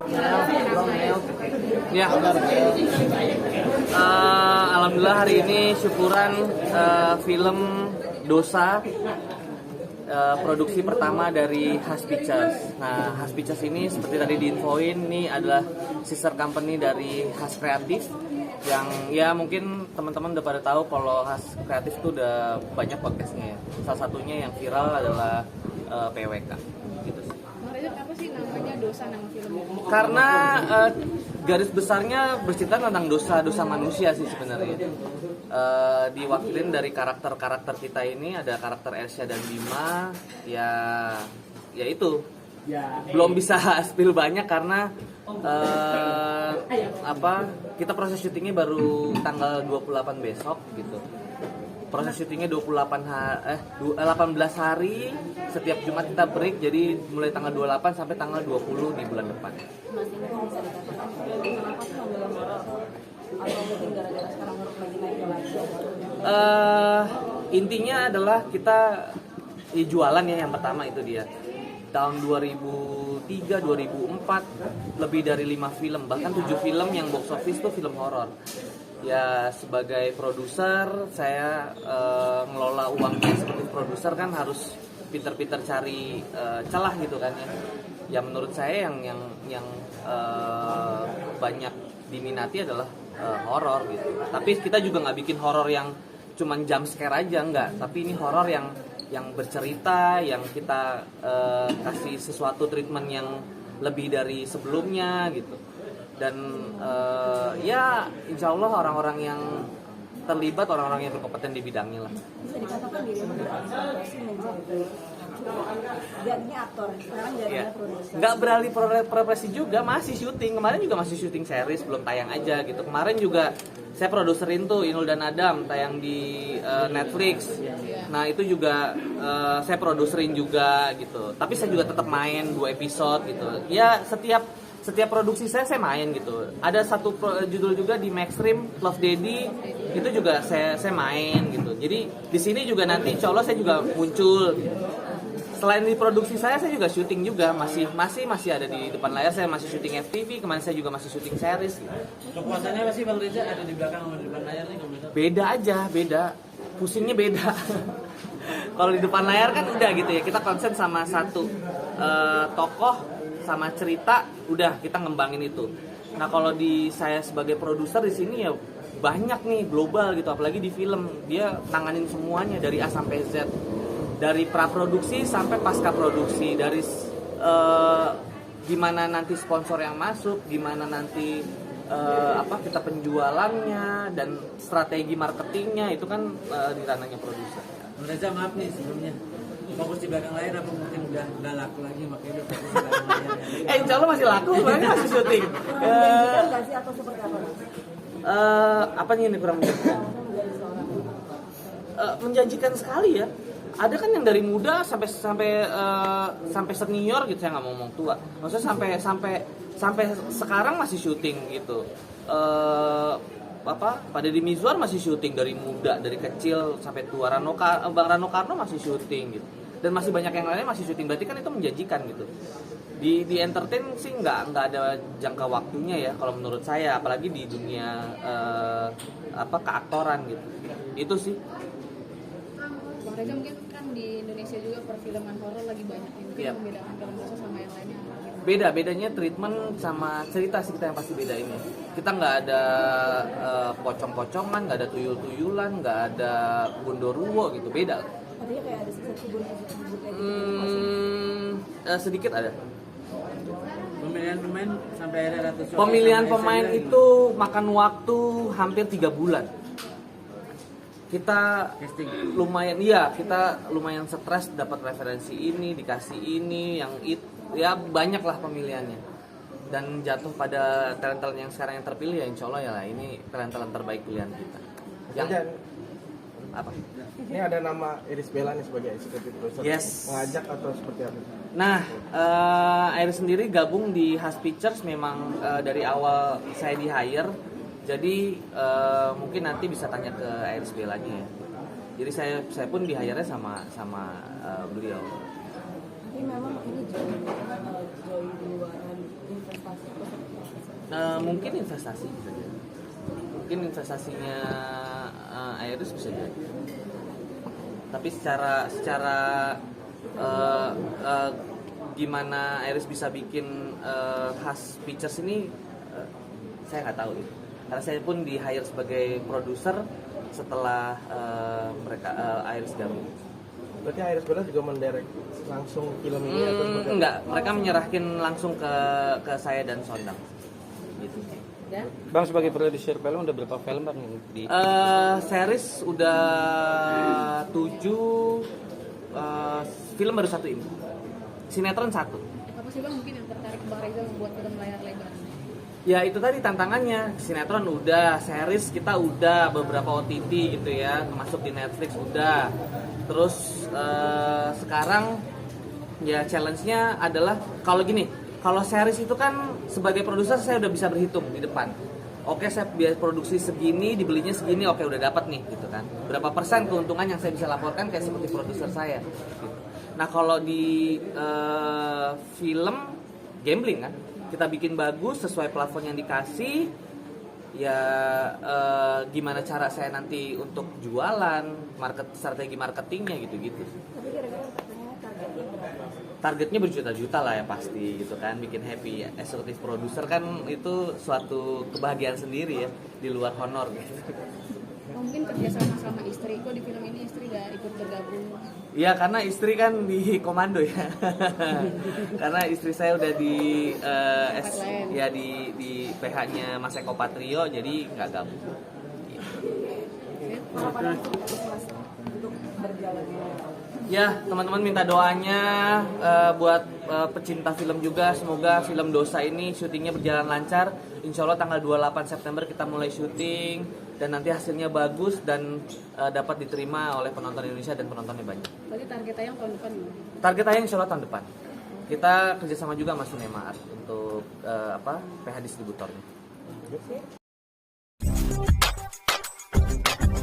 Ya, alhamdulillah hari ini syukuran film Dosa produksi pertama dari Has Pictures. Nah, Has Pictures ini seperti tadi diinfoin, ini adalah sister company dari Has Kreatif yang ya mungkin teman-teman udah pada tahu kalau Has Kreatif itu udah banyak podcastnya ya. Salah satunya yang viral adalah PWK gitu sih. Apa sih namanya Dosa nama filmnya? Karena garis besarnya bercerita tentang dosa-dosa manusia sih sebenarnya. Diwakilin dari karakter-karakter kita ini, ada karakter Ersya dan Bima, ya itu belum bisa spill banyak karena kita proses syutingnya baru tanggal 28 besok gitu. Proses syutingnya 18 hari, setiap Jumat kita break, jadi mulai tanggal 28 sampai tanggal 20 di bulan depan. Mas, ini kok bisa dikatakan kenapa sih ngambil horor? Atau mungkin gara-gara sekarang horor lagi naik lagi? Intinya adalah kita jualan ya, yang pertama itu dia. Tahun 2003, 2004 lebih dari 5 film, bahkan 7 film yang box office tuh film horor. Ya sebagai produser saya ngelola uangnya seperti produser kan harus pinter-pinter cari celah gitu kan ya. Ya menurut saya yang banyak diminati adalah horor gitu. Tapi kita juga nggak bikin horor yang cuman jump scare aja, enggak. Tapi ini horor yang bercerita, yang kita kasih sesuatu treatment yang lebih dari sebelumnya gitu. Dan ya insya Allah orang-orang yang terlibat, orang-orang yang berkompeten di bidangnya lah. Bisa dikatakan diri menjadi jadinya aktor, sekarang jadinya produser. Nggak beralih profesi juga, masih syuting. Kemarin juga masih syuting series, belum tayang aja gitu. Kemarin juga saya produserin tuh Inul dan Adam, tayang di Netflix. Nah itu juga saya produserin juga gitu. Tapi saya juga tetap main 2 episode gitu. Ya setiap produksi saya main gitu. Ada satu judul juga di Maxstream, Love Daddy, itu juga saya main gitu. Jadi di sini juga nanti insya Allah saya juga muncul. Selain di produksi saya juga syuting juga, masih ada di depan layar. Saya masih syuting FTV, kemarin saya juga masih syuting series gitu. Kepuasannya pasti Bang Reza ada di belakang sama di depan layar nih kalau Beda aja, pusingnya beda. Kalau di depan layar kan udah gitu ya, kita konsen sama satu tokoh sama cerita, udah kita ngembangin itu. Nah kalau di saya sebagai produser di sini ya banyak nih global gitu, apalagi di film dia tanganin semuanya dari A sampai Z, dari praproduksi sampai pasca produksi, dari gimana nanti sponsor yang masuk, gimana nanti kita penjualannya dan strategi marketingnya itu kan di ranahnya produser. Bang Reza maaf nih sebelumnya, fokus di belakang layar apa mungkin udah laku lagi makanya udah fokus di belakang layar. Insya Allah masih laku, sebenarnya masih syuting. Menjanjikan nggak sih atau seperti apa? Apanya ini kurang menjanjikan? Menjanjikan sekali ya. Ada kan yang dari muda sampai senior gitu, saya nggak mau ngomong tua. Maksudnya sampai sekarang masih syuting gitu. Pak Deddy Mizwar masih syuting dari muda, dari kecil sampai tua. Bang Rano Karno masih syuting gitu. Dan masih banyak yang lainnya masih syuting. Berarti kan itu menjanjikan gitu. Di entertain sih nggak ada jangka waktunya ya kalau menurut saya, apalagi di dunia keaktoran gitu. Itu sih. Bang Reza mungkin kan di Indonesia juga perfilman horor lagi banyak nih. Mungkin Yep. membedakan film Dosa sama yang lainnya apa? Bedanya treatment sama cerita sih kita yang pasti beda ini. Kita nggak ada pocong-pocongan, nggak ada tuyul-tuyulan, nggak ada gondoruo gitu, beda. Artinya kayak ada sisa kubur-kubur kayak gitu. Sedikit ada. Pemilihan pemain sampai ada ratus. Pemilihan pemain itu makan waktu hampir 3 bulan. Kita Casting. kita lumayan stres dapat referensi ini, dikasih ini, yang itu. Ya banyak lah pemilihannya, dan jatuh pada talent-talent yang sekarang yang terpilih ya insya Allah ya lah ini talent-talent terbaik pilihan kita. Yang apa? Ini ada nama Iris Bella nih sebagai executive producer. Yes. Mengajak atau seperti apa? Nah, Iris sendiri gabung di Has Pictures memang dari awal saya di hire, jadi mungkin nanti bisa tanya ke Iris Bellanya ya. Jadi saya pun di hire-nya sama beliau. Tapi memang ini jauh di luar investasi Mungkin investasi bisa jadi. Mungkin investasinya Iris bisa jadi. Tapi secara gimana Iris bisa bikin khas Pictures ini saya nggak tahu ya. Karena saya pun di hire sebagai produser setelah Iris gabung. Berarti Iris Bella juga mendirect langsung film ini atau seperti apa? Enggak, mereka menyerahkan langsung ke saya dan Sondang. Gitu. Ya. Bang sebagai produser film udah berapa film bang di Series udah 7, film baru 1 ini. Sinetron 1. Apa sih bang mungkin yang tertarik Bang Reza membuat film layar lebar? Ya itu tadi tantangannya, sinetron udah, series kita udah, beberapa OTT gitu ya, masuk di Netflix udah. Terus sekarang ya challenge-nya adalah kalau gini, kalau series itu kan sebagai produser saya udah bisa berhitung di depan. Oke, saya biaya produksi segini, dibelinya segini, oke udah dapat nih gitu kan. Berapa persen keuntungan yang saya bisa laporkan kayak seperti produser saya. Gitu. Nah kalau di film gambling kan, kita bikin bagus sesuai plafon yang dikasih. Ya gimana cara saya nanti untuk jualan, strategi marketingnya gitu-gitu. Tapi kira-kira katanya targetnya berapa? Targetnya berjuta-juta lah ya pasti gitu kan, bikin happy. Eksekutif produser kan itu suatu kebahagiaan sendiri ya di luar honor gitu. Mungkin kerjasama sama istri, kok di film ini istri gak ikut bergabung? Iya karena istri kan di komando ya. Karena istri saya udah di ya di PH-nya Mas Eko Patrio jadi nggak gabung. Harapan untuk Mas untuk berjalannya. Ya teman-teman minta doanya buat pecinta film juga, semoga film Dosa ini syutingnya berjalan lancar. Insya Allah tanggal 28 September kita mulai syuting dan nanti hasilnya bagus dan dapat diterima oleh penonton Indonesia dan penontonnya banyak. Berarti target tayang tahun depan ya? Target tayang Insya Allah tahun depan. Kita kerjasama juga sama Cinema Art untuk PH distributornya.